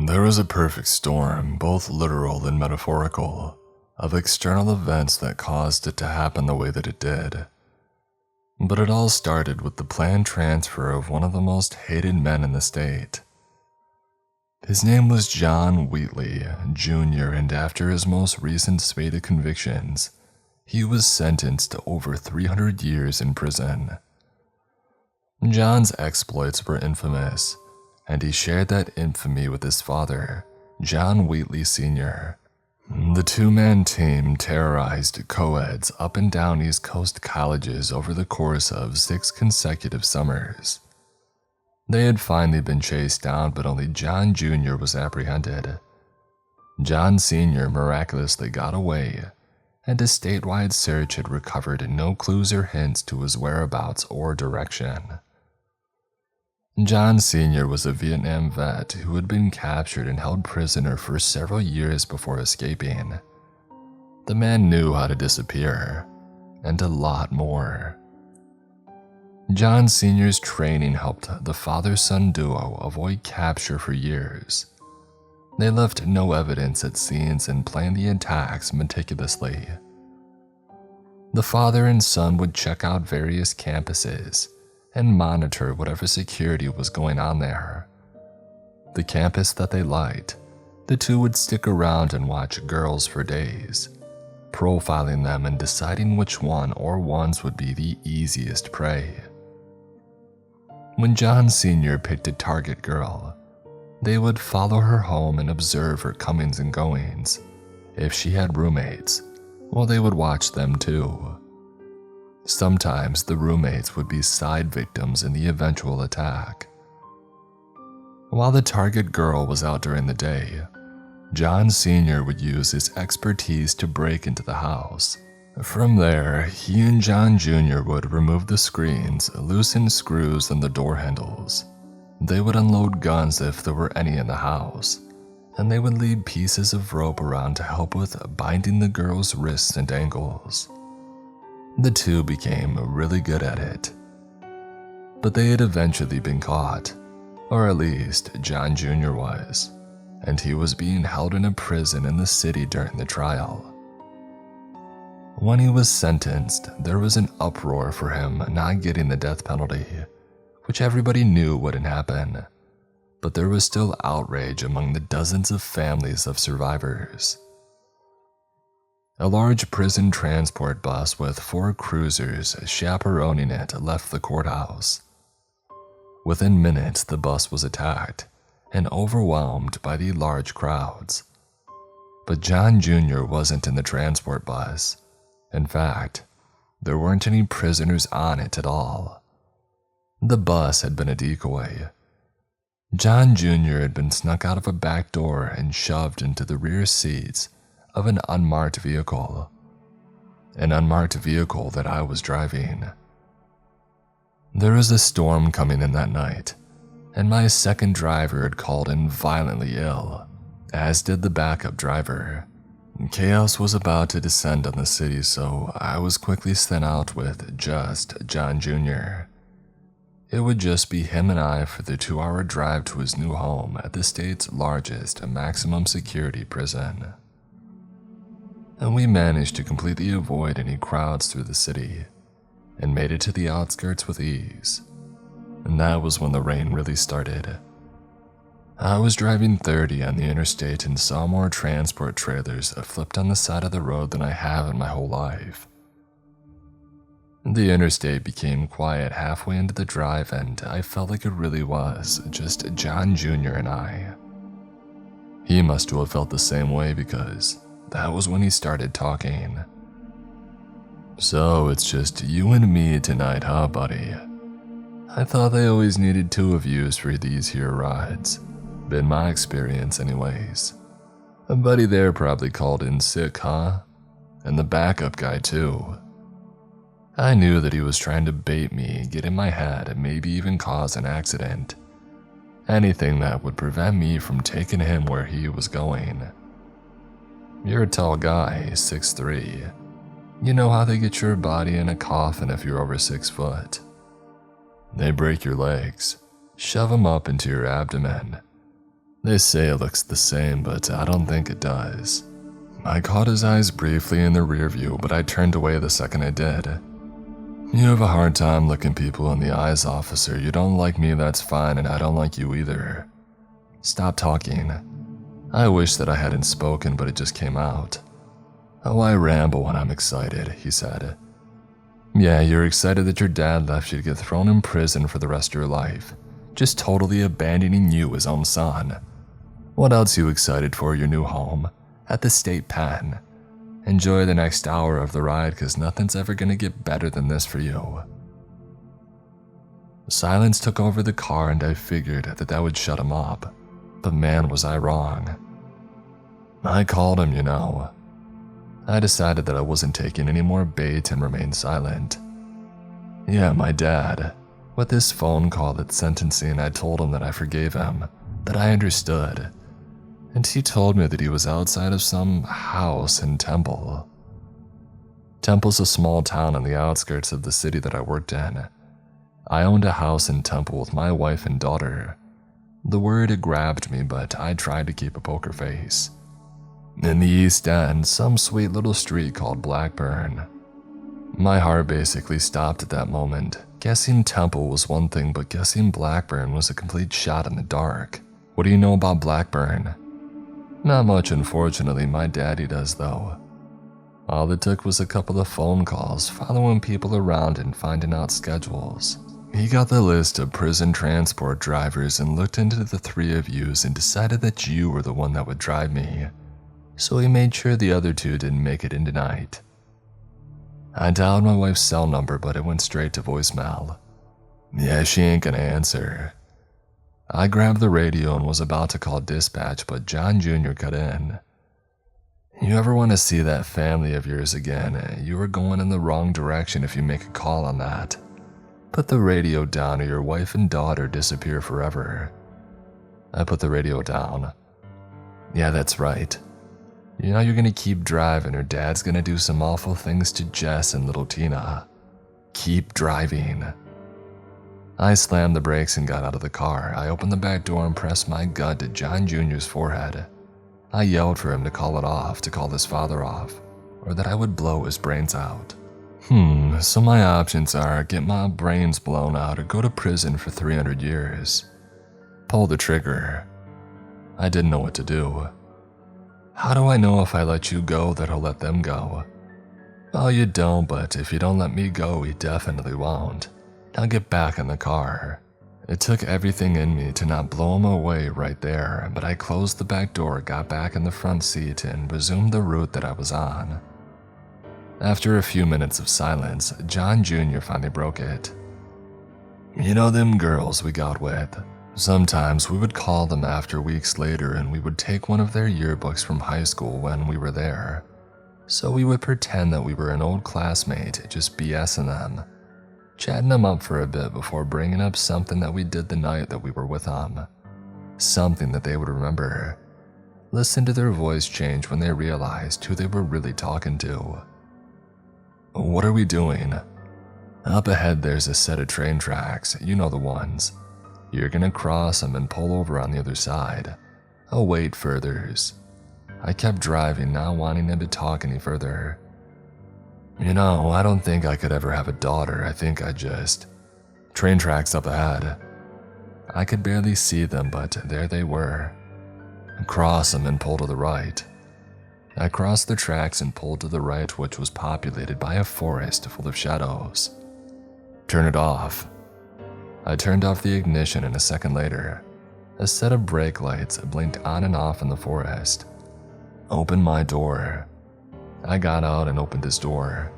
There was a perfect storm, both literal and metaphorical, of external events that caused it to happen the way that it did. But it all started with the planned transfer of one of the most hated men in the state. His name was John Wheatley, Jr., and after his most recent spate of convictions, he was sentenced to over 300 years in prison. John's exploits were infamous, and he shared that infamy with his father, John Wheatley Sr. The two-man team terrorized co-eds up and down East Coast colleges over the course of 6 consecutive summers. They had finally been chased down, but only John Jr. was apprehended. John Sr. miraculously got away, and a statewide search had recovered no clues or hints to his whereabouts or direction. John Sr. was a Vietnam vet who had been captured and held prisoner for several years before escaping. The man knew how to disappear, and a lot more. John Sr.'s training helped the father-son duo avoid capture for years. They left no evidence at scenes and planned the attacks meticulously. The father and son would check out various campuses and monitor whatever security was going on there. The campus that they liked, the two would stick around and watch girls for days, profiling them and deciding which one or ones would be the easiest prey. When John Sr. picked a target girl, they would follow her home and observe her comings and goings. If she had roommates, well, they would watch them too. Sometimes the roommates would be side victims in the eventual attack. While the target girl was out during the day, John Sr. would use his expertise to break into the house. From there, he and John Jr. would remove the screens, loosen screws and the door handles. They would unload guns if there were any in the house, and they would leave pieces of rope around to help with binding the girl's wrists and ankles. The two became really good at it. But they had eventually been caught, or at least John Jr. was, and he was being held in a prison in the city during the trial. When he was sentenced, there was an uproar for him not getting the death penalty, which everybody knew wouldn't happen, but there was still outrage among the dozens of families of survivors. A large prison transport bus with 4 cruisers chaperoning it left the courthouse. Within minutes, the bus was attacked and overwhelmed by the large crowds. But John Jr. wasn't in the transport bus. In fact, there weren't any prisoners on it at all. The bus had been a decoy. John Jr. had been snuck out of a back door and shoved into the rear seats of an unmarked vehicle. An unmarked vehicle that I was driving. There was a storm coming in that night, and my second driver had called in violently ill, as did the backup driver. Chaos was about to descend on the city, so I was quickly sent out with just John Jr. It would just be him and I for the 2-hour drive to his new home at the state's largest maximum security prison. And we managed to completely avoid any crowds through the city, and made it to the outskirts with ease. And that was when the rain really started. I was driving 30 on the interstate and saw more transport trailers flipped on the side of the road than I have in my whole life. The interstate became quiet halfway into the drive, and I felt like it really was just John Jr. and I. He must have felt the same way because that was when he started talking. "So it's just you and me tonight, huh, buddy? I thought they always needed 2 of yous for these here rides. Been my experience anyways. A buddy there probably called in sick, huh? And the backup guy too." I knew that he was trying to bait me, get in my head, and maybe even cause an accident. Anything that would prevent me from taking him where he was going. You're a tall guy, 6'3". You know how they get your body in a coffin if you're over 6 foot. They break your legs, shove them up into your abdomen, They say it looks the same, but I don't think it does. I caught his eyes briefly in the rear view, but I turned away the second I did. You have a hard time looking people in the eyes, officer. You don't like me, that's fine, and I don't like you either. Stop talking. I wish that I hadn't spoken, but it just came out. Oh, I ramble when I'm excited, he said. Yeah, you're excited that your dad left you to get thrown in prison for the rest of your life, just totally abandoning you, his own son. What else are you excited for, your new home? At the state pen. Enjoy the next hour of the ride, because nothing's ever going to get better than this for you. Silence took over the car, and I figured that would shut him up. But man, was I wrong. I called him, you know. I decided that I wasn't taking any more bait and remained silent. Yeah, my dad. With this phone call at sentencing, I told him that I forgave him, that I understood. And he told me that he was outside of some house in Temple. Temple's a small town on the outskirts of the city that I worked in. I owned a house in Temple with my wife and daughter. The word had grabbed me, but I tried to keep a poker face. In the East End, some sweet little street called Blackburn. My heart basically stopped at that moment. Guessing Temple was one thing, but guessing Blackburn was a complete shot in the dark. What do you know about Blackburn? Not much, unfortunately. My daddy does, though. All it took was a couple of phone calls, following people around and finding out schedules. He got the list of prison transport drivers and looked into the three of yous and decided that you were the one that would drive me. So he made sure the other two didn't make it in tonight. I dialed my wife's cell number, but it went straight to voicemail. Yeah, she ain't gonna answer. I grabbed the radio and was about to call dispatch, but John Jr. cut in. You ever want to see that family of yours again, you are going in the wrong direction if you make a call on that. Put the radio down or your wife and daughter disappear forever. I put the radio down. Yeah, that's right. You know you're gonna keep driving or Dad's gonna do some awful things to Jess and little Tina. Keep driving. I slammed the brakes and got out of the car. I opened the back door and pressed my gun to John Jr.'s forehead. I yelled for him to call it off, to call his father off, or that I would blow his brains out. So my options are get my brains blown out or go to prison for 300 years. Pull the trigger. I didn't know what to do. How do I know if I let you go that he'll let them go? Well, you don't, but if you don't let me go, he definitely won't. Now get back in the car. It took everything in me to not blow him away right there, but I closed the back door, got back in the front seat, and resumed the route that I was on. After a few minutes of silence, John Jr. finally broke it. You know them girls we got with? Sometimes we would call them after weeks later and we would take one of their yearbooks from high school when we were there. So we would pretend that we were an old classmate, just BSing them. Chatting them up for a bit before bringing up something that we did the night that we were with them. Something that they would remember. Listen to their voice change when they realized who they were really talking to. What are we doing? Up ahead there's a set of train tracks, you know the ones. You're gonna cross them and pull over on the other side. I'll wait furthers. I kept driving, not wanting them to talk any further. You know, I don't think I could ever have a daughter. I think I just... Train tracks up ahead. I could barely see them, but there they were. Cross them and pull to the right. I crossed the tracks and pulled to the right, which was populated by a forest full of shadows. Turn it off. I turned off the ignition, and a second later, a set of brake lights blinked on and off in the forest. Open my door. I got out and opened his door.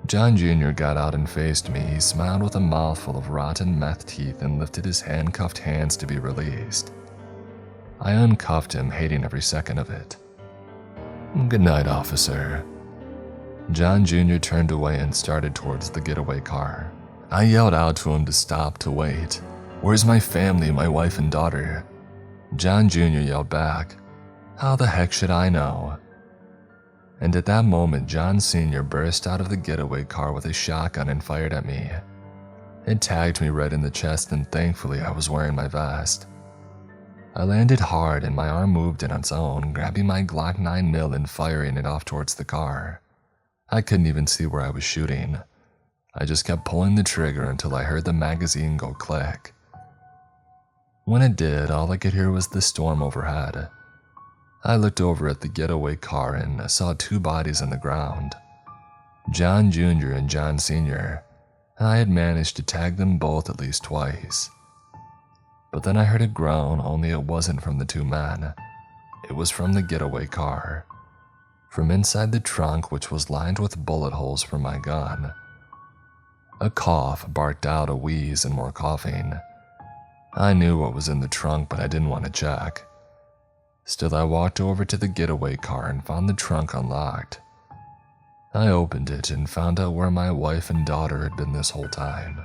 John Jr. got out and faced me. He smiled with a mouthful of rotten meth teeth and lifted his handcuffed hands to be released. I uncuffed him, hating every second of it. Good night, officer. John Jr. turned away and started towards the getaway car. I yelled out to him to stop, to wait. Where's my family, my wife and daughter? John Jr. yelled back, how the heck should I know? And at that moment, John Sr. burst out of the getaway car with a shotgun and fired at me. It tagged me right in the chest, and thankfully I was wearing my vest. I landed hard and my arm moved in its own, grabbing my Glock 9mm and firing it off towards the car. I couldn't even see where I was shooting. I just kept pulling the trigger until I heard the magazine go click. When it did, all I could hear was the storm overhead. I looked over at the getaway car and saw two bodies on the ground. John Jr. and John Sr. I had managed to tag them both at least twice. But then I heard a groan, only it wasn't from the two men. It was from the getaway car. From inside the trunk, which was lined with bullet holes for my gun. A cough barked out a wheeze and more coughing. I knew what was in the trunk, but I didn't want to check. Still, I walked over to the getaway car and found the trunk unlocked. I opened it and found out where my wife and daughter had been this whole time.